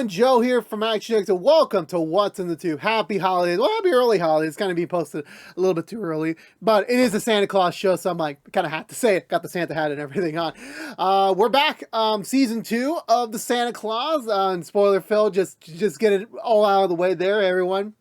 everyone, Joe here from ActionX, and welcome to What's in the Tube. Happy holidays. Well, happy early holidays. It's kind of being posted a little bit too early, but it is a Santa Claus show, so I'm like, kind of have to say it. Got the Santa hat and everything on. We're back, season 2 of the Santa Claus, and spoiler Phil, just get it all out of the way there, everyone.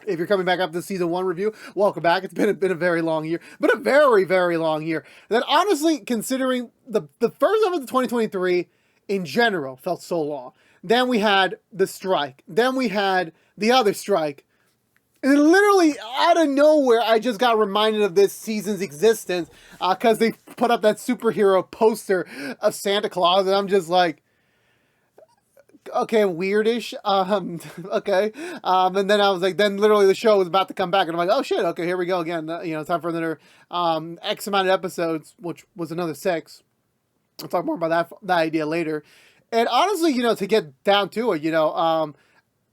If you're coming back up to the season 1 review, welcome back. It's been a very long year, but a very, very long year. That honestly, considering the first half of the 2023 in general felt so long. Then we had the strike. Then we had the other strike. And literally out of nowhere, I just got reminded of this season's existence because they put up that superhero poster of Santa Claus, and I'm just like, okay, weirdish. Okay. And then I was like, then literally the show was about to come back, and I'm like, oh shit, okay, here we go again. It's time for another X amount of episodes, which was another 6. I'll talk more about that idea later. And honestly, to get down to it,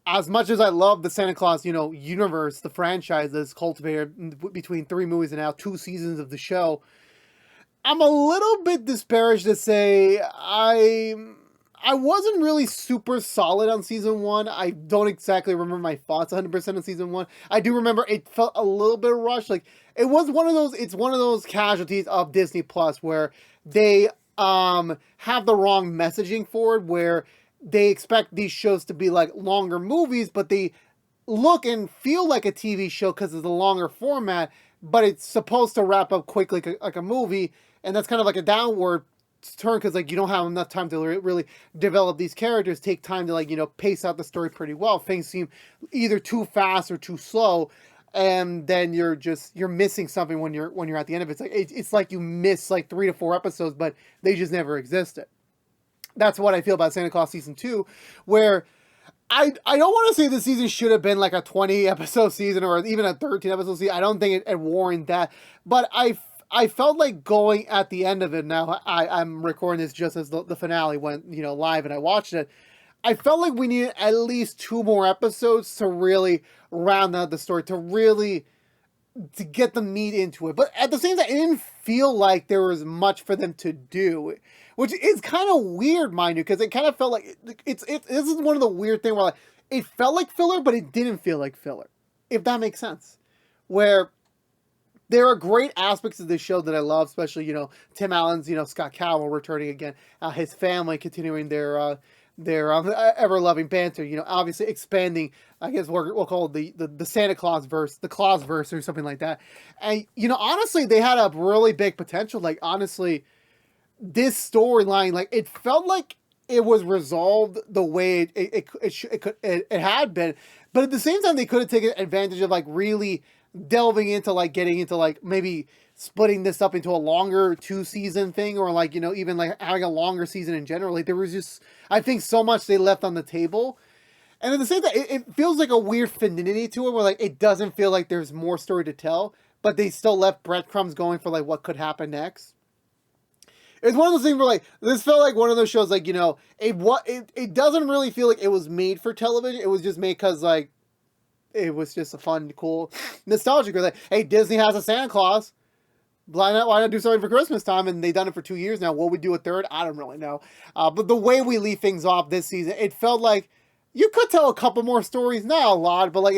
as much as I love the Santa Claus, universe, the franchise that's cultivated between 3 movies and now 2 seasons of the show, I'm a little bit disparaged to say I wasn't really super solid on season 1. I don't exactly remember my thoughts 100% on season 1. I do remember it felt a little bit rushed. Like it was one of those casualties of Disney Plus where they have the wrong messaging for it, where they expect these shows to be like longer movies, but they look and feel like a TV show because of the longer format, but it's supposed to wrap up quickly like a movie, and that's kind of like a downward turn because like you don't have enough time to really develop these characters, take time to pace out the story pretty well. Things seem either too fast or too slow, and then you're missing something when you're at the end of it. It's like you miss like 3 to 4 episodes, but they just never existed. That's what I feel about Santa Claus season 2, where I don't want to say the season should have been like a 20 episode season or even a 13 episode season. I don't think it warranted that, but I felt like going at the end of it. Now I'm recording this just as the finale went live and I watched it. I felt like we needed at least 2 more episodes to really round out the story, to get the meat into it. But at the same time, it didn't feel like there was much for them to do, which is kind of weird, mind you, because it kind of felt like this is one of the weird things where like it felt like filler, but it didn't feel like filler, if that makes sense. Where there are great aspects of this show that I love, especially Tim Allen's Scott Cowell returning again, his family continuing their ever-loving banter, obviously expanding, I guess we'll call it the Santa Claus verse, the Claus verse or something like that. And, honestly, they had a really big potential. Like, honestly, this storyline, like, it felt like it was resolved the way it had been. But at the same time, they could have taken advantage of, like, really delving into, like, getting into, like, maybe splitting this up into a longer 2-season thing, or like even like having a longer season in general. Like there was just, I think, so much they left on the table, and at the same time it feels like a weird finality to it where like it doesn't feel like there's more story to tell, but they still left breadcrumbs going for like what could happen next. It's one of those things where like this felt like one of those shows like it doesn't really feel like it was made for television. It was just made because like it was just a fun, cool, nostalgic. Like, hey, Disney has a Santa Claus. Why not do something for Christmas time? And they've done it for 2 years now. Will we do a third? I don't really know. But the way we leave things off this season, it felt like you could tell a couple more stories. Not a lot, but like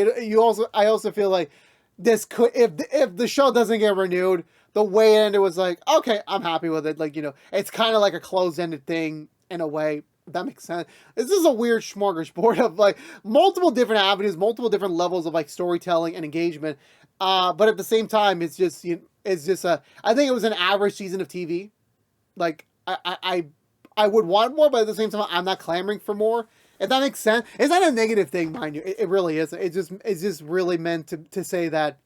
I also feel like this could, if the show doesn't get renewed, the way it ended was like, okay, I'm happy with it. Like it's kind of like a closed-ended thing in a way. That makes sense. This is a weird smorgasbord of like multiple different avenues, multiple different levels of like storytelling and engagement. But at the same time, it's just I think it was an average season of TV. Like I would want more, but at the same time, I'm not clamoring for more. If that makes sense. It's not a negative thing, mind you. It really isn't. It's just really meant to say that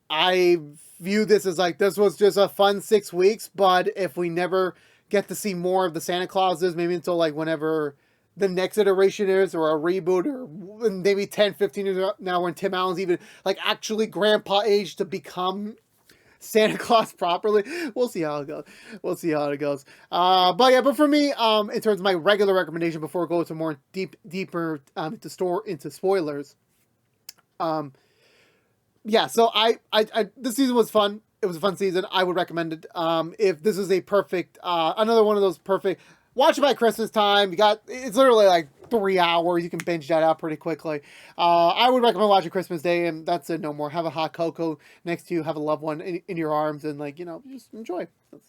I view this as like this was just a fun 6 weeks, but if we never get to see more of the Santa Clauses, maybe until like whenever the next iteration is, or a reboot, or maybe 10, 15 years now when Tim Allen's even like actually grandpa age to become Santa Claus properly. We'll see how it goes. But for me, in terms of my regular recommendation before we go to more deeper into spoilers. So this season was fun. It was a fun season. I would recommend it. If this is a perfect, another one of those perfect watch it by Christmas time. It's literally like 3 hours. You can binge that out pretty quickly. I would recommend watching Christmas Day, and that's it. No more. Have a hot cocoa next to you. Have a loved one in your arms, and like just enjoy. That's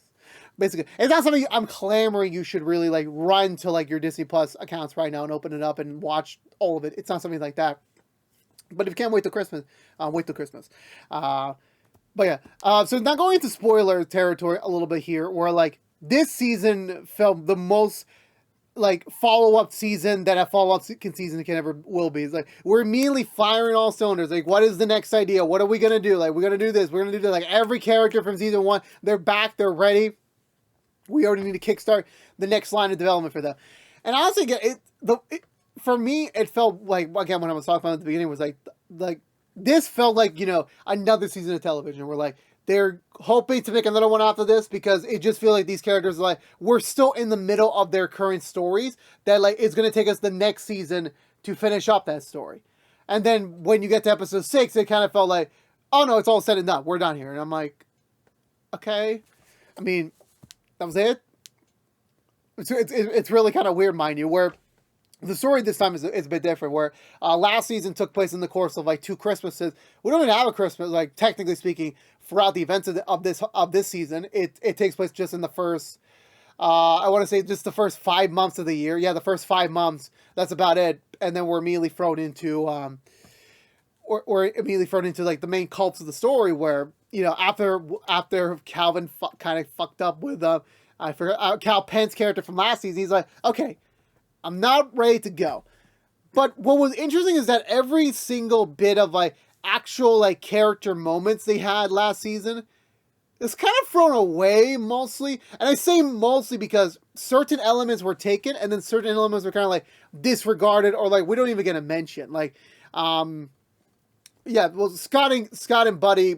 basically. It's not something I'm clamoring you should really like run to like your Disney Plus accounts right now and open it up and watch all of it. It's not something like that. But if you can't wait till Christmas, wait till Christmas. But yeah, so now going into spoiler territory a little bit here, where like this season felt the most like follow-up season that a follow-up season can ever will be. It's like we're immediately firing all cylinders. Like, what is the next idea? What are we gonna do? Like, we're gonna do this. We're gonna do that. Like every character from season 1, they're back. They're ready. We already need to kickstart the next line of development for them. And honestly, for me, it felt like, again, when I was talking about it at the beginning, was like this felt like another season of television. Where like they're hoping to make another one after this because it just feels like these characters are like we're still in the middle of their current stories that like it's gonna take us the next season to finish up that story. And then when you get to episode 6, it kind of felt like, oh no, it's all said and done. We're done here. And I'm like, okay. I mean, that was it. It's really kind of weird, mind you, where the story this time is a bit different, where last season took place in the course of like 2 Christmases. We don't even have a Christmas, like technically speaking, throughout the events of this season. It takes place just in the first, I want to say just the first 5 months of the year. Yeah, the first 5 months. That's about it. And then we're immediately thrown into, like the main cults of the story, where after Calvin kind of fucked up with I forgot Cal Penn's character from last season. He's like, okay, I'm not ready to go. But what was interesting is that every single bit of like actual like character moments they had last season is kind of thrown away mostly. And I say mostly because certain elements were taken and then certain elements were kind of like disregarded or like we don't even get a mention. Like, yeah, well, Scott and Buddy,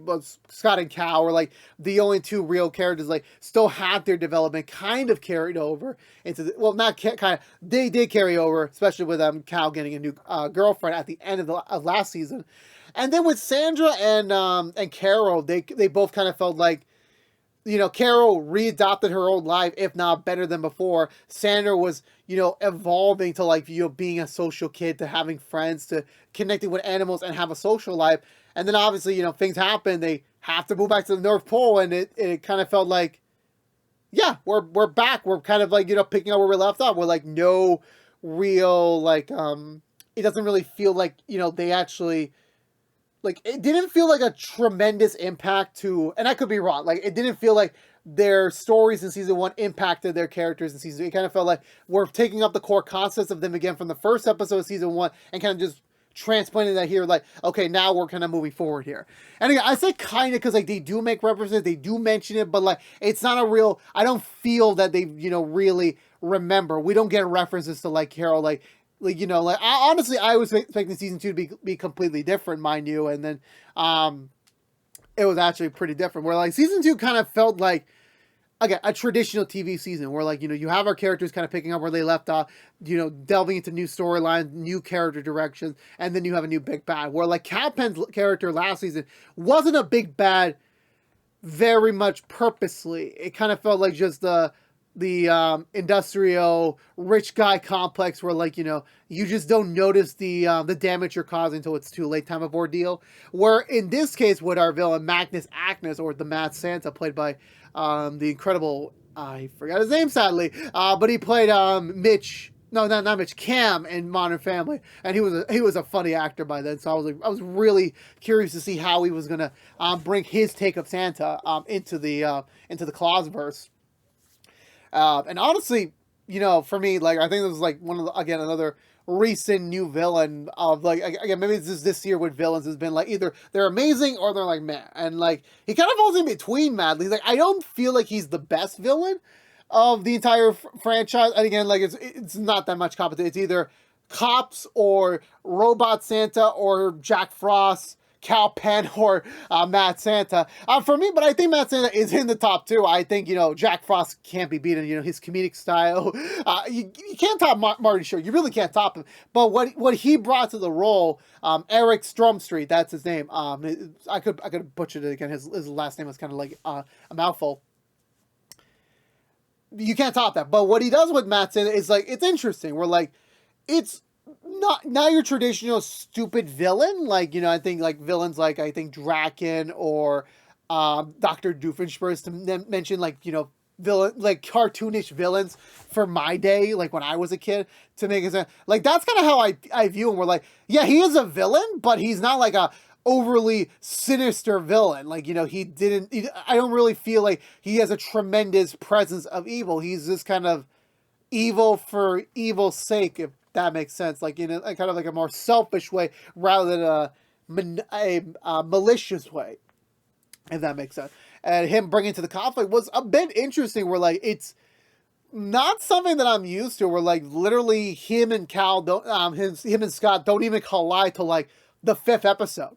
Scott and Cal were like the only 2 real characters like still had their development kind of carried over into the, well, not kind of, they did carry over, especially with Cal getting a new girlfriend at the end of last season, and then with Sandra and Carol, they both kind of felt like, Carol readopted her old life, if not better than before. Sandra was, evolving to like, being a social kid, to having friends, to connecting with animals and have a social life. And then obviously, things happen. They have to move back to the North Pole. And it kind of felt like, yeah, we're back. We're kind of like, picking up where we left off. We're like, no real, like, it doesn't really feel like, they actually, like, it didn't feel like a tremendous impact to, and I could be wrong, like, it didn't feel like their stories in season 1 impacted their characters in season 2. It kind of felt like we're taking up the core concepts of them again from the first episode of season 1 and kind of just transplanting that here, like, okay, now we're kind of moving forward here. And again, I say kind of because, like, they do make references, they do mention it, but, like, it's not a real, I don't feel that they, really remember. We don't get references to, like, Carol, like, honestly, I was expecting season 2 to be completely different, mind you, and then it was actually pretty different. Where like season 2 kind of felt like, again, a traditional TV season, where like you have our characters kind of picking up where they left off, delving into new storylines, new character directions, and then you have a new big bad. Where like Cal Penn's character last season wasn't a big bad, very much purposely. It kind of felt like just the industrial rich guy complex where like you just don't notice the damage you're causing until it's too late time of ordeal. Where in this case with our villain Magnus Agnes, or the Mad Santa, played by the incredible, I forgot his name sadly, but he played Mitch, no, not Mitch, Cam in Modern Family, and he was a funny actor by then. So I was really curious to see how he was gonna bring his take of Santa into the Clausverse. And honestly, for me, like, I think this was like another recent new villain of like, again, maybe it's just this year with villains has been like either they're amazing or they're like meh. And like, he kind of falls in between madly. Like, I don't feel like he's the best villain of the entire franchise. And again, like, it's not that much competition. It's either Cops or Robot Santa or Jack Frost, Cal Penn, or Matt Santa. For me, but I think Matt Santa is in the top 2. I think, Jack Frost can't be beaten. His comedic style. You can't top Marty Short. You really can't top him. But what he brought to the role, Eric Stromstreet, that's his name. I could butcher it again. His last name was kind of like a mouthful. you can't top that. But what he does with Matt Santa is like, it's interesting. We're like, it's not your traditional stupid villain. Like, I think like villains like I think Draken or Dr. Doofenshmirtz, to mention like, villain, like cartoonish villains for my day, like when I was a kid, to make it like, that's kind of how I view him. We're like, yeah, he is a villain, but he's not like a overly sinister villain. Like, I don't really feel like he has a tremendous presence of evil. He's just kind of evil for evil's sake, if that makes sense. Like, in a kind of like a more selfish way rather than a malicious way, if that makes sense. And him bringing to the conflict was a bit interesting. Where like, it's not something that I'm used to. Where like literally him and Cal don't, him and Scott don't even collide till like the 5th episode.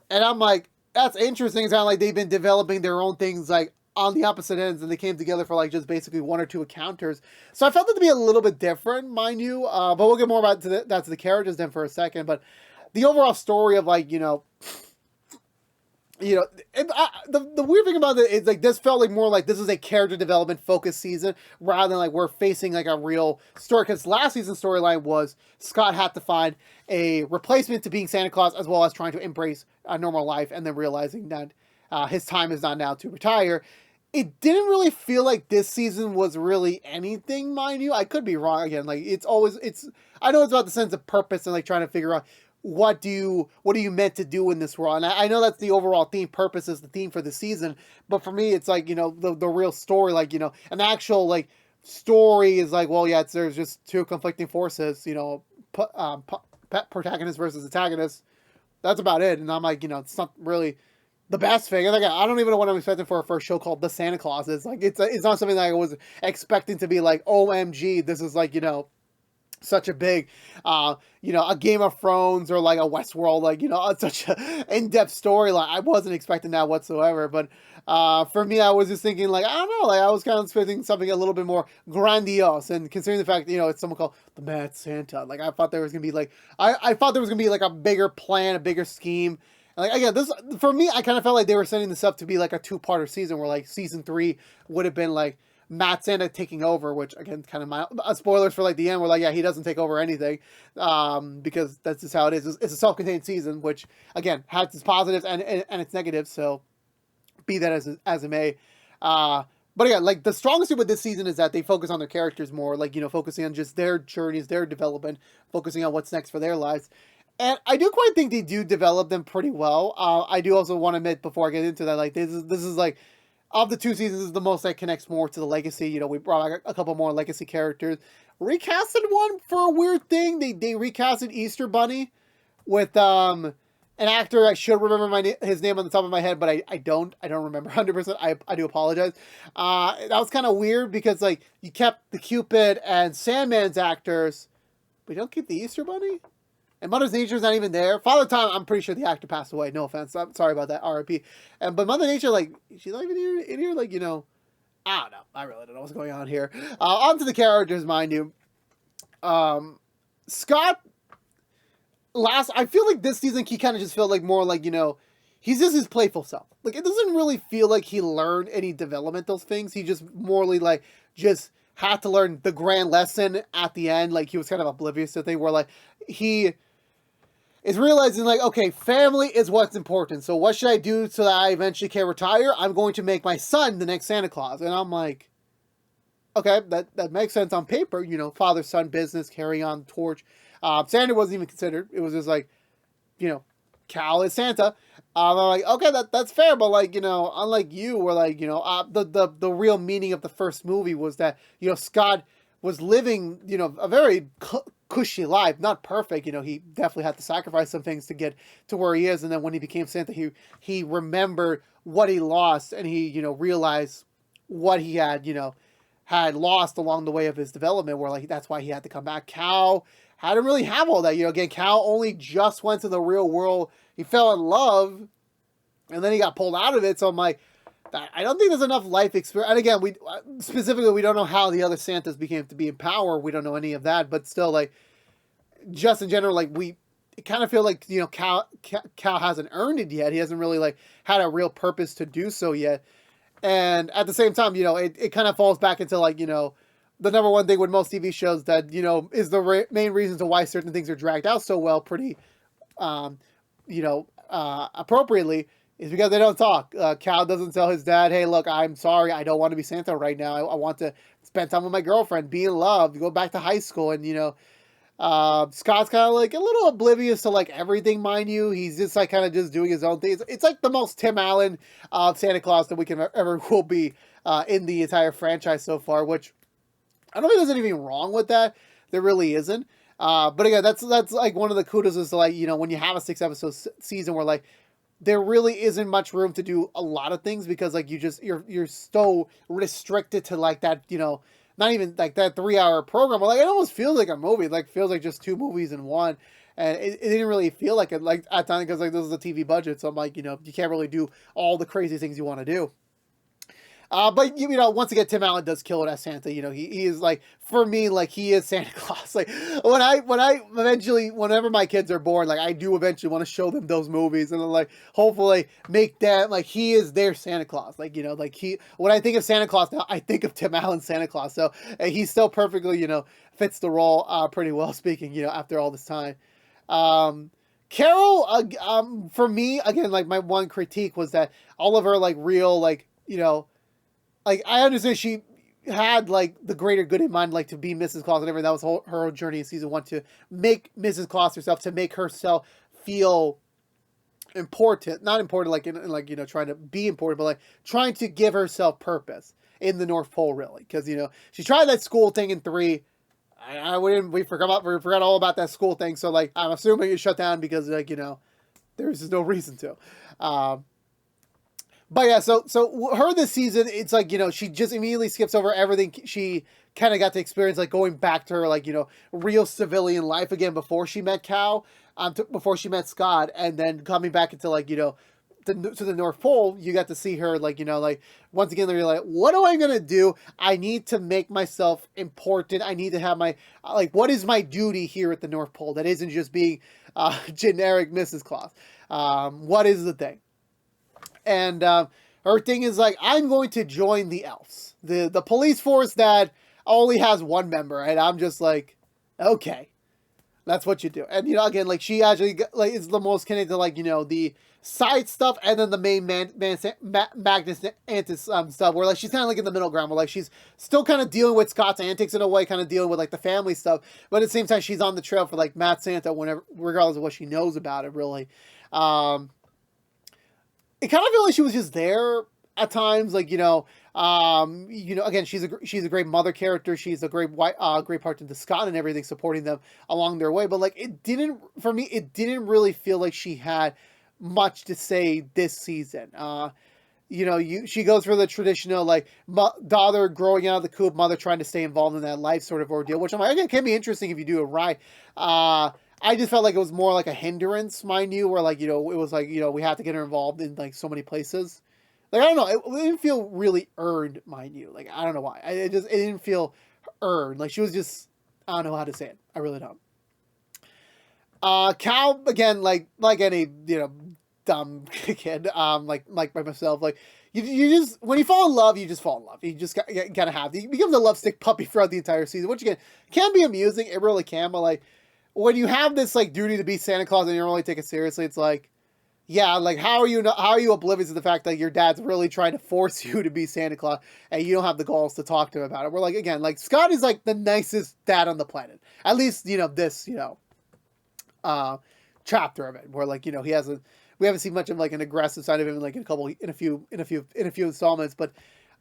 And I'm like, that's interesting. It's kind of like they've been developing their own things like on the opposite ends, and they came together for like just basically 1 or 2 encounters. So I felt it to be a little bit different, mind you. But we'll get more about that to the characters then for a second. But the overall story of like, the weird thing about it is like this felt like more like this is a character development focused season rather than like we're facing like a real story, because last season's storyline was Scott had to find a replacement to being Santa Claus, as well as trying to embrace a normal life, and then realizing that his time is not now to retire. It didn't really feel like this season was really anything, mind you. I could be wrong again. Like I know it's about the sense of purpose and like trying to figure out what are you meant to do in this world? And I know that's the overall theme. Purpose is the theme for the season, but for me, it's like, the real story, like, an actual like story is like, well, yeah, there's just 2 conflicting forces, protagonist versus antagonist. That's about it. And I'm like, it's not really the best thing. Like, I don't even know what I'm expecting for a first show called The Santa Claus. It's like, it's not something that I was expecting to be like, OMG, this is like, such a big, a Game of Thrones or like a Westworld, like, such an in-depth storyline. I wasn't expecting that whatsoever. But for me, I was just thinking like, I don't know, like I was kind of expecting something a little bit more grandiose. And considering the fact, it's someone called the Mad Santa, like I thought there was gonna be like, I thought there was gonna be like a bigger plan, a bigger scheme. And like, again, this for me, I kind of felt like they were setting this up to be like a 2-parter season, where like season 3 would have been like Matt Santa taking over, which again, kind of my spoilers for like the end. We're like, yeah, he doesn't take over anything, because that's just how it is. It's a self-contained season, which again has its positives and its negatives. So be that as it may. But again, like the strongest thing with this season is that they focus on their characters more, like, focusing on just their journeys, their development, focusing on what's next for their lives. And I do quite think they do develop them pretty well. I do also want to admit before I get into that, like this is like, of the 2 seasons, is the most that connects more to the legacy. We brought a couple more legacy characters. Recasted one for a weird thing. They recasted Easter Bunny with an actor. I should remember his name on the top of my head, but I don't remember 100%. I do apologize. That was kind of weird because like you kept the Cupid and Sandman's actors, but you don't keep the Easter Bunny. And Mother Nature's not even there. Father Time, I'm pretty sure the actor passed away. No offense. I'm sorry about that. R.I.P. But Mother Nature, like, she's not even in here. Like, I don't know. I really don't know what's going on here. On to the characters, mind you. Scott, I feel like this season he kind of just felt like more like, he's just his playful self. Like, it doesn't really feel like he learned any developmental things. He just morally, like, just had to learn the grand lesson at the end. Like, he was kind of oblivious to things where, like, he is realizing like, okay, family is what's important. So what should I do so that I eventually can retire? I'm going to make my son the next Santa Claus. And I'm like, okay, that makes sense on paper. Father-son business, carrying on the torch. Santa wasn't even considered. It was just like, Cal is Santa. I'm like, okay, that's fair. But like, unlike you, where like, the real meaning of the first movie was that, Scott was living, a very cushy life, not perfect. He definitely had to sacrifice some things to get to where he is. And then when he became Santa, he remembered what he lost, and he, realized what he had lost along the way of his development, where like, that's why he had to come back. Cal hadn't really have all that. Again, Cal only just went to the real world. He fell in love, and then he got pulled out of it. So I'm like, I don't think there's enough life experience. And again, we don't know how the other Santas became to be in power. We don't know any of that. But still, like, just in general, like, kind of feel like, Cal hasn't earned it yet. He hasn't really, like, had a real purpose to do so yet. And at the same time, it kind of falls back into like, the number one thing with most TV shows that, is the main reason to why certain things are dragged out so well, pretty, appropriately, is because they don't talk. Cal doesn't tell his dad, hey, look, I'm sorry, I don't want to be Santa right now. I want to spend time with my girlfriend, be in love, go back to high school. And, Scott's kind of like a little oblivious to like everything, mind you. He's just like kind of just doing his own thing. It's like the most Tim Allen Santa Claus that we can ever will be in the entire franchise so far, which I don't think there's anything wrong with that. There really isn't. But again, that's like one of the kudos is like, when you have a 6-episode season where like there really isn't much room to do a lot of things because like you're so restricted to like that, not even like that 3-hour program. Like it almost feels like a movie. It like feels like just 2 movies in one. And it didn't really feel like it like at times because like this is a TV budget. So I'm like, you can't really do all the crazy things you want to do. But once again, Tim Allen does kill it as Santa. He is like, for me, like he is Santa Claus. Like when I eventually, whenever my kids are born, like I do eventually want to show them those movies and then like hopefully make them like he is their Santa Claus. Like like when I think of Santa Claus now, I think of Tim Allen Santa Claus. So he still perfectly fits the role pretty well. Speaking after all this time. Carol, for me again, like my one critique was that all of her like real like like, I understand she had, like, the greater good in mind, like, to be Mrs. Claus and everything. That was her journey in season 1 to make Mrs. Claus herself, to make herself feel important. Not important, like, trying to be important, but, like, trying to give herself purpose in the North Pole, really. Because, she tried that school thing in 3. We forgot all about that school thing. So, like, I'm assuming it shut down because, like, there's no reason to. But yeah, so her this season, it's like, she just immediately skips over everything she kind of got to experience, like going back to her, like, real civilian life again before she met Cal, before she met Scott, and then coming back into, like, to the North Pole, you got to see her, like, like, once again, they're like, what am I going to do? I need to make myself important. I need to have my, like, what is my duty here at the North Pole that isn't just being generic Mrs. Claus? What is the thing? And her thing is like, I'm going to join the elves, the police force that only has one member, and I'm just like, okay, that's what you do. And again, like she actually like is the most connected to like the side stuff, and then the main Magnus Antis stuff, where like she's kind of like in the middle ground, where like she's still kind of dealing with Scott's antics in a way, kind of dealing with like the family stuff, but at the same time she's on the trail for like Matt Santa, whenever, regardless of what she knows about it, really. It kind of felt like she was just there at times, like again, she's a great mother character. She's a great partner to Scott and everything, supporting them along their way. But like, it didn't really feel like she had much to say this season. She goes for the traditional like daughter growing out of the coop, mother trying to stay involved in that life sort of ordeal, which I'm like, again, can be interesting if you do it right. I just felt like it was more like a hindrance, mind you, where like, it was like, we have to get her involved in like so many places. Like, I don't know, it didn't feel really earned, mind you. Like, I don't know why. It didn't feel earned. Like, she was just, I don't know how to say it. I really don't. Cal, again, like any, dumb kid, like by myself, like, you just, when you fall in love, you just fall in love. You just gotta have, he becomes a lovesick puppy throughout the entire season, which again, can be amusing. It really can, but like, when you have this like duty to be Santa Claus and you don't really take it seriously, it's like, yeah, like how are you oblivious to the fact that your dad's really trying to force you to be Santa Claus and you don't have the balls to talk to him about it? We're like, again, like Scott is like the nicest dad on the planet. At least, this, chapter of it, where like, we haven't seen much of like an aggressive side of him like in a few installments, but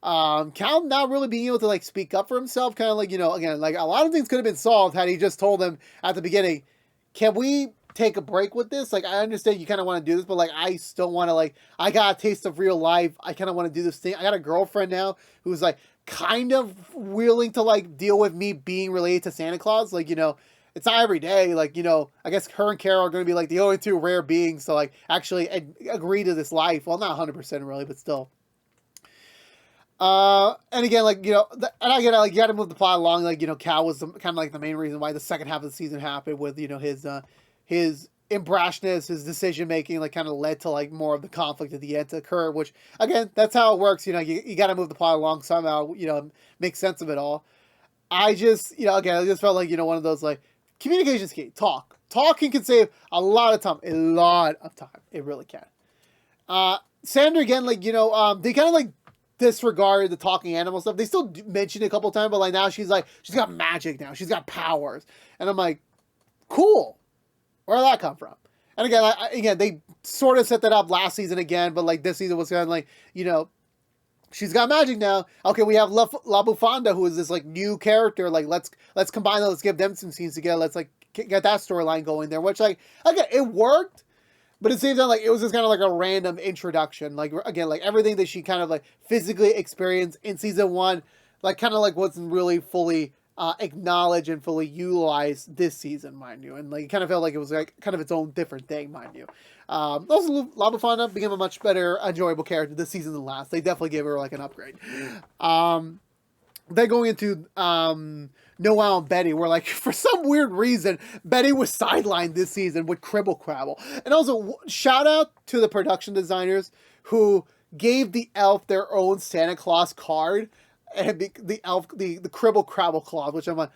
Cal not really being able to like speak up for himself, kind of like, again, like a lot of things could have been solved had he just told them at the beginning, can we take a break with this? Like, I understand you kind of want to do this, but like, I still want to like, I got a taste of real life. I kind of want to do this thing. I got a girlfriend now who's like kind of willing to like deal with me being related to Santa Claus. Like, it's not every day. Like, I guess her and Carol are going to be like the only 2 rare beings to like actually agree to this life. Well, not 100% really, but still. And again, like, and I get like, you got to move the plot along. Like, Cal was kind of like the main reason why the second half of the season happened with, his in brashness, his decision making like kind of led to like more of the conflict at the end to occur, which again, that's how it works. You got to move the plot along somehow, make sense of it all. I just, again, I just felt like, one of those like communication's key. Talking can save a lot of time, It really can. Sandra again, like, they kind of like disregard the talking animal stuff. They still mention it a couple times, but like now she's got magic now. She's got powers. And I'm like, cool. Where did that come from? And again, they sort of set that up last season again, but like this season was kind of like, she's got magic now. Okay, we have La Bufanda, who is this like new character. Like let's combine them. Let's give them some scenes together. Let's like get that storyline going there. Which like again, it worked, but it seems like it was just kind of like a random introduction. Like again, like everything that she kind of like physically experienced in season 1, like kind of like wasn't really fully acknowledged and fully utilized this season, mind you, and like it kind of felt like it was like kind of its own different thing, mind you. Also, La Bufanda became a much better, enjoyable character this season than last. They definitely gave her like an upgrade. Then going into Noelle and Betty, where like for some weird reason Betty was sidelined this season with Cribble Crabble, and also shout out to the production designers who gave the elf their own Santa Claus card. And the elf, the Cribble Crabble clause, which I'm like,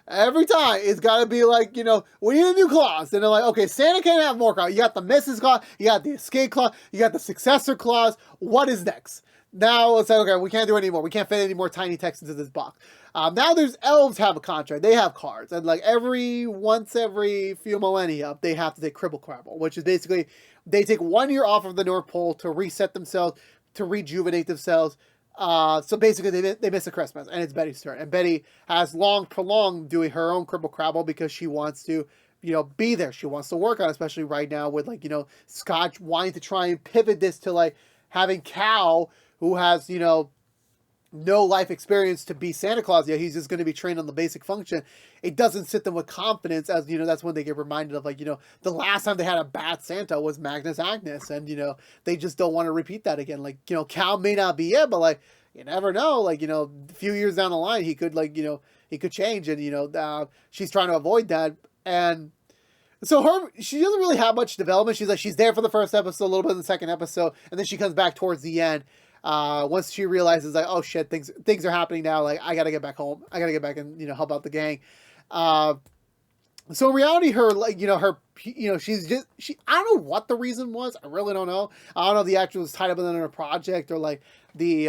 every time it's got to be like, we need a new clause. And they're like, okay, Santa can't have more clause. You got the Mrs. clause, you got the escape clause, you got the successor clause. What is next? Now it's like, okay, we can't do it anymore. We can't fit any more tiny text into this box. Now there's elves have a contract. They have cards. And like once every few millennia, they have to take Cribble Crabble, which is basically they take 1 year off of the North Pole to reset themselves, to rejuvenate themselves. So basically they miss a Christmas, and it's Betty's turn. And Betty has prolonged doing her own Cribble Crabble because she wants to, be there. She wants to work on it, especially right now with like, Scott wanting to try and pivot this to like having Cal, who has, no life experience to be Santa Claus yet. He's just going to be trained on the basic function. It doesn't sit them with confidence, as that's when they get reminded of like the last time they had a bad Santa was Magnus Agnes, and they just don't want to repeat that again. Like Cal may not be it, but like you never know. Like a few years down the line he could like he could change, and she's trying to avoid that. And so she doesn't really have much development. She's there for the first episode, a little bit in the second episode, and then she comes back towards the end. Once she realizes like, oh shit, things are happening now. Like I gotta get back home. I gotta get back and help out the gang. So in reality, her like she's just I don't know what the reason was. I really don't know. I don't know if the actor was tied up in a project or like they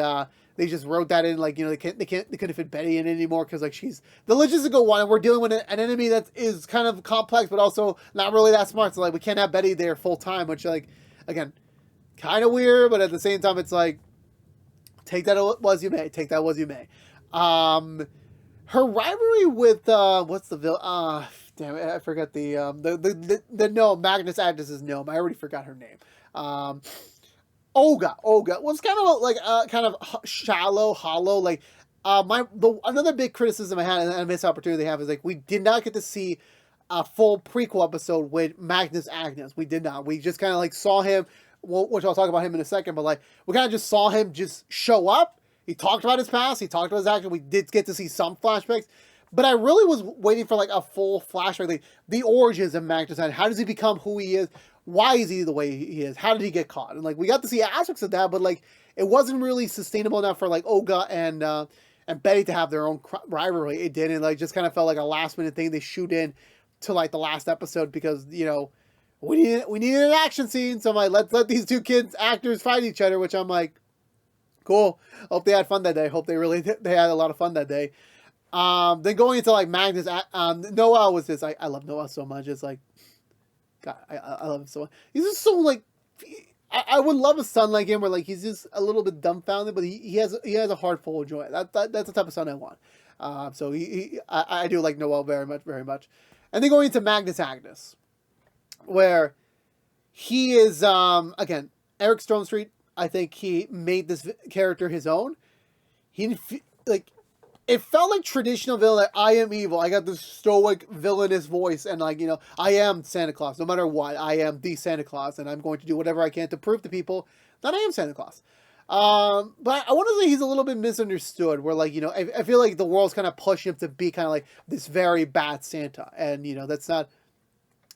just wrote that in like they couldn't fit Betty in anymore because like she's the logistical one, and we're dealing with an enemy that is kind of complex but also not really that smart. So like we can't have Betty there full time, which like again kind of weird, but at the same time it's like. Take that as you may. Take that as you may. Her rivalry with what's the villain? Damn it, I forgot the gnome. Magnus Agnes's gnome. I already forgot her name. Olga was kind of like kind of shallow, hollow. Like another big criticism I had and a missed opportunity they have is like we did not get to see a full prequel episode with Magnus Agnes. We did not. We just kind of like saw him. Which I'll talk about him in a second, but like we kind of just saw him just show up. He talked about his past. He talked about his action. We did get to see some flashbacks, but I really was waiting for like a full flashback, like the origins of Magnus. How does he become who he is? Why is he the way he is? How did he get caught? And like we got to see aspects of that, but like it wasn't really sustainable enough for like Olga and Betty to have their own rivalry. It didn't. Like just kind of felt like a last minute thing they shoot in to like the last episode because we needed an action scene, so I'm like, let's let these two actors fight each other, which I'm like, cool. Hope they had fun that day. Hope they had a lot of fun that day. Then going into like Magnus, Noelle was just I love Noelle so much. It's like, God, I love him so much. He's just so like, I would love a son like him where like he's just a little bit dumbfounded, but he has a heart full of joy. That's the type of son I want. So I do like Noelle very much, very much. And then going into Magnus Agnes, where he is, again, Eric Stonestreet, I think he made this character his own. He, like, it felt like traditional villain, like, I am evil. I got this stoic, villainous voice, and, like, I am Santa Claus. No matter what, I am the Santa Claus, and I'm going to do whatever I can to prove to people that I am Santa Claus. But I want to say he's a little bit misunderstood, where, like, I feel like the world's kind of pushing him to be kind of like this very bad Santa, and, that's not...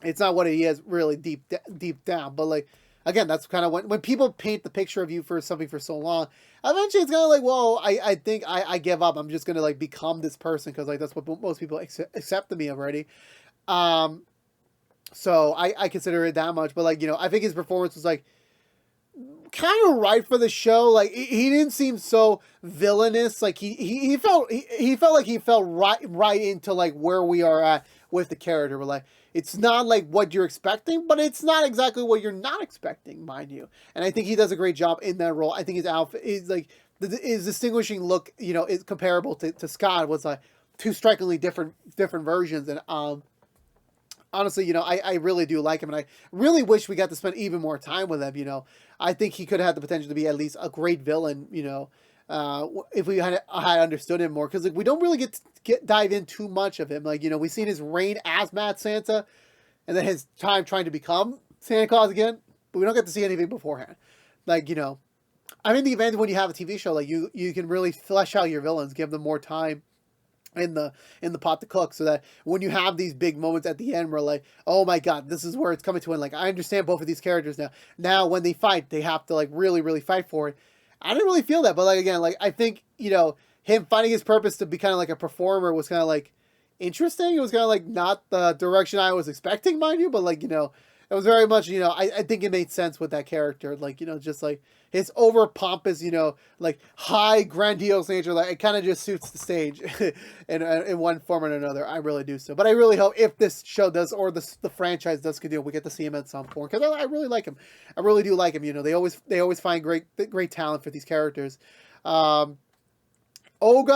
It's not what he is really deep down. But like, again, that's kind of when people paint the picture of you for something for so long, eventually it's kind of like, well, I think I give up. I'm just gonna like become this person because like that's what most people accept of me already. Um, so I consider it that much. But like, I think his performance was like kind of right for the show. Like he didn't seem so villainous. Like he felt he felt like he felt right into like where we are at with the character. We're like, it's not like what you're expecting, but it's not exactly what you're not expecting, mind you. And I think he does a great job in that role. I think his outfit is like his distinguishing look, is comparable to Scott. Was like two strikingly different versions. And honestly, I really do like him, and I really wish we got to spend even more time with him. I think he could have had the potential to be at least a great villain. If we had understood him more, because like we don't really get dive in too much of him. Like we've seen his reign as Mad Santa, and then his time trying to become Santa Claus again, but we don't get to see anything beforehand. Like I'm in the event when you have a TV show, like you can really flesh out your villains, give them more time in the pot to cook, so that when you have these big moments at the end where like, oh my god, this is where it's coming to, and like I understand both of these characters now when they fight, they have to like really fight for it. I didn't really feel that, but like again, like I think him finding his purpose to be kind of like a performer was kind of like interesting. It was kind of like not the direction I was expecting, mind you, but like it was very much I think it made sense with that character, like just like his over pompous like high grandiose nature, like it kind of just suits the stage in one form or another. I really do so, but I really hope if this show does, or the franchise does continue, we get to see him at some point, because I really like him. I really do like him. They always find great talent for these characters. Olga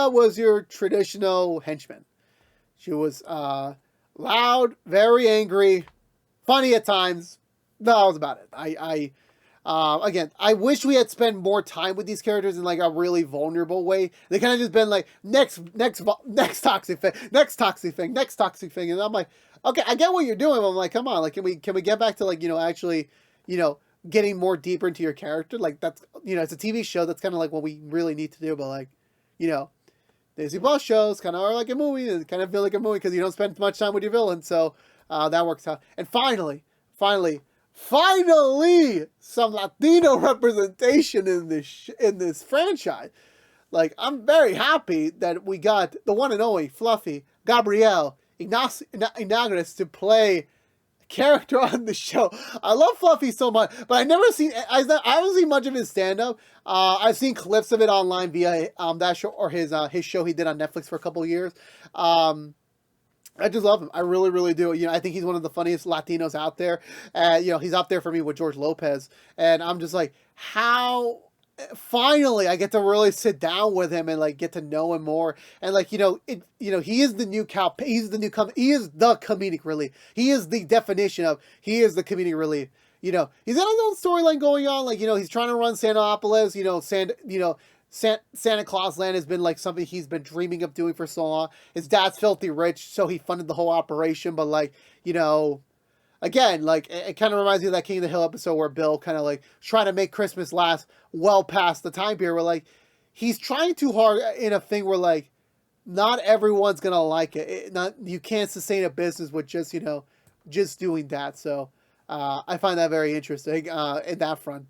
was your traditional henchman. She was loud, very angry, funny at times. That was about it. Again, I wish we had spent more time with these characters in like a really vulnerable way. They kind of just been like next toxic thing, next toxic thing, and I'm like, okay, I get what you're doing. But I'm like, come on, like can we get back to like actually getting more deeper into your character? Like that's it's a TV show. That's kind of like what we really need to do. But like Disney Plus shows kind of are like a movie. They kind of feel like a movie because you don't spend much time with your villain. So that works out. And finally, some Latino representation in this franchise. Like, I'm very happy that we got the one and only Fluffy Gabriel Inagres to play a character on the show. I love Fluffy so much, but I haven't seen much of his stand-up. I've seen clips of it online via that show, or his show he did on Netflix for a couple of years. I just love him. I really, really do. I think he's one of the funniest Latinos out there. He's up there for me with George Lopez. And I'm just like, how finally I get to really sit down with him and like get to know him more. And like, he is the new he is the comedic relief. He is the definition of, he is the comedic relief. He's got his own storyline going on. Like, he's trying to run Santopolis, Santa Claus Land has been like something he's been dreaming of doing for so long. His dad's filthy rich, so he funded the whole operation. But like, again, like it kind of reminds me of that King of the Hill episode where Bill kind of like trying to make Christmas last well past the time period. Where like he's trying too hard in a thing where like not everyone's gonna like it. You can't sustain a business with just just doing that. So I find that very interesting in that front.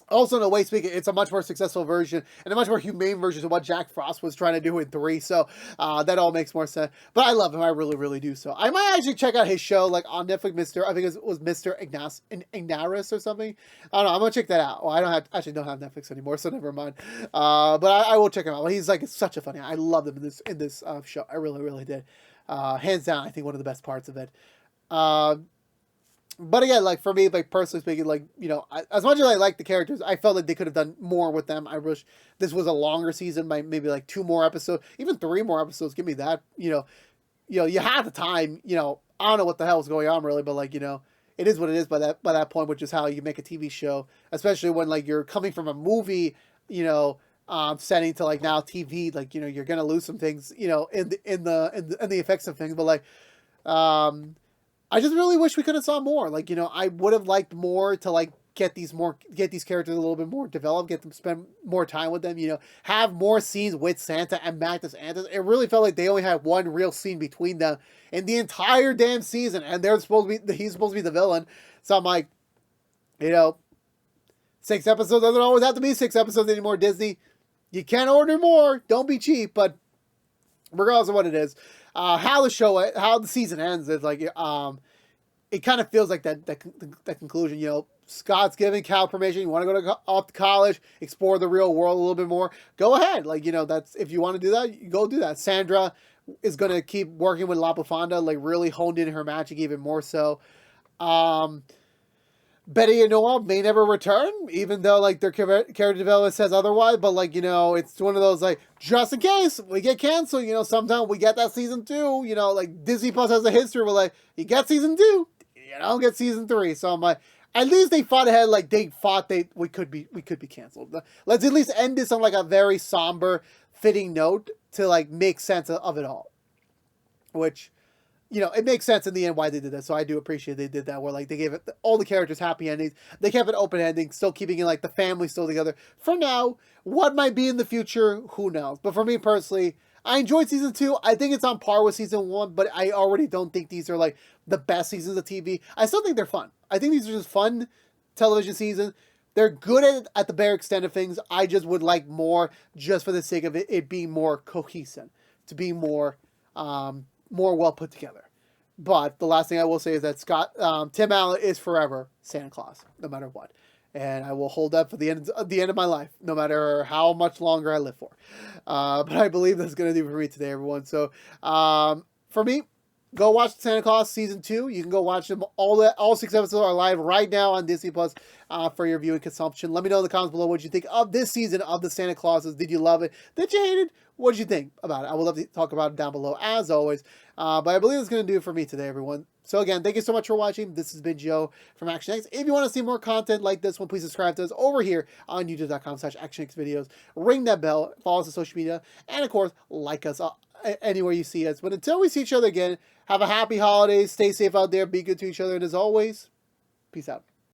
Also, in a way speaking, it's a much more successful version and a much more humane version of what Jack Frost was trying to do in 3. So that all makes more sense. But I love him. I really, really do. So I might actually check out his show like on Netflix. I think it was Mr. Ignaris or something. I don't know. I'm gonna check that out. Well, I don't have Netflix anymore, so never mind. But I will check him out. He's like such a funny. I loved him in this show. I really, really did. Hands down, I think one of the best parts of it. But again, like for me, like personally speaking, like as much as I like the characters, I felt like they could have done more with them. I wish this was a longer season, by maybe like 2 more episodes, even 3 more episodes. Give me that. You had the time. I don't know what the hell is going on really, but like it is what it is by that point, which is how you make a TV show, especially when like you're coming from a movie, setting to like now TV. Like you're gonna lose some things, in the effects of things, but like. I just really wish we could have saw more. Like, I would have liked more to like get these characters a little bit more developed, get them spend more time with them, have more scenes with Santa and Magnus Antis. It really felt like they only had one real scene between them in the entire damn season, and he's supposed to be the villain. So I'm like, 6 episodes doesn't always have to be 6 episodes anymore, Disney. You can order more. Don't be cheap, but regardless of what it is, how the season ends is like, it kind of feels like that conclusion. Scott's giving Cal permission. You want to go off to college, explore the real world a little bit more. Go ahead. Like, that's, if you want to do that, you go do that. Sandra is going to keep working with La Bufanda, like really honed in her magic even more so. Betty and Noel may never return, even though like their character development says otherwise. But like, it's one of those like, just in case we get canceled, sometime we get that season 2. Like Disney Plus has a history where like, you get season 2, you don't get season 3. So I'm like, at least they fought ahead. Like they thought we could be canceled. Let's at least end this on like a very somber, fitting note to like make sense of it all. Which, it makes sense in the end why they did that. So I do appreciate they did that, where like they gave all the characters happy endings. They kept it open ending, still keeping it like the family still together. For now, what might be in the future, who knows? But for me personally, I enjoyed season 2. I think it's on par with season 1, but I already don't think these are like the best seasons of TV. I still think they're fun. I think these are just fun television seasons. They're good at the bare extent of things. I just would like more, just for the sake of it being more cohesive, to be more well put together. But the last thing I will say is that Tim Allen is forever Santa Claus, no matter what. And I will hold that for the end of my life, no matter how much longer I live for. But I believe that's going to do for me today, everyone. So for me, go watch Santa Claus Season 2. You can go watch them. All 6 episodes are live right now on Disney Plus for your viewing consumption. Let me know in the comments below what you think of this season of the Santa Clauses. Did you love it? Did you hate it? What did you think about it? I would love to talk about it down below, as always. But I believe it's going to do it for me today, everyone. So again, thank you so much for watching. This has been Joe from ActionX. If you want to see more content like this one, please subscribe to us over here on youtube.com/ActionX videos. Ring that bell, follow us on social media, and of course, like us anywhere you see us. But until we see each other again, have a happy holidays, stay safe out there, be good to each other, and as always, peace out.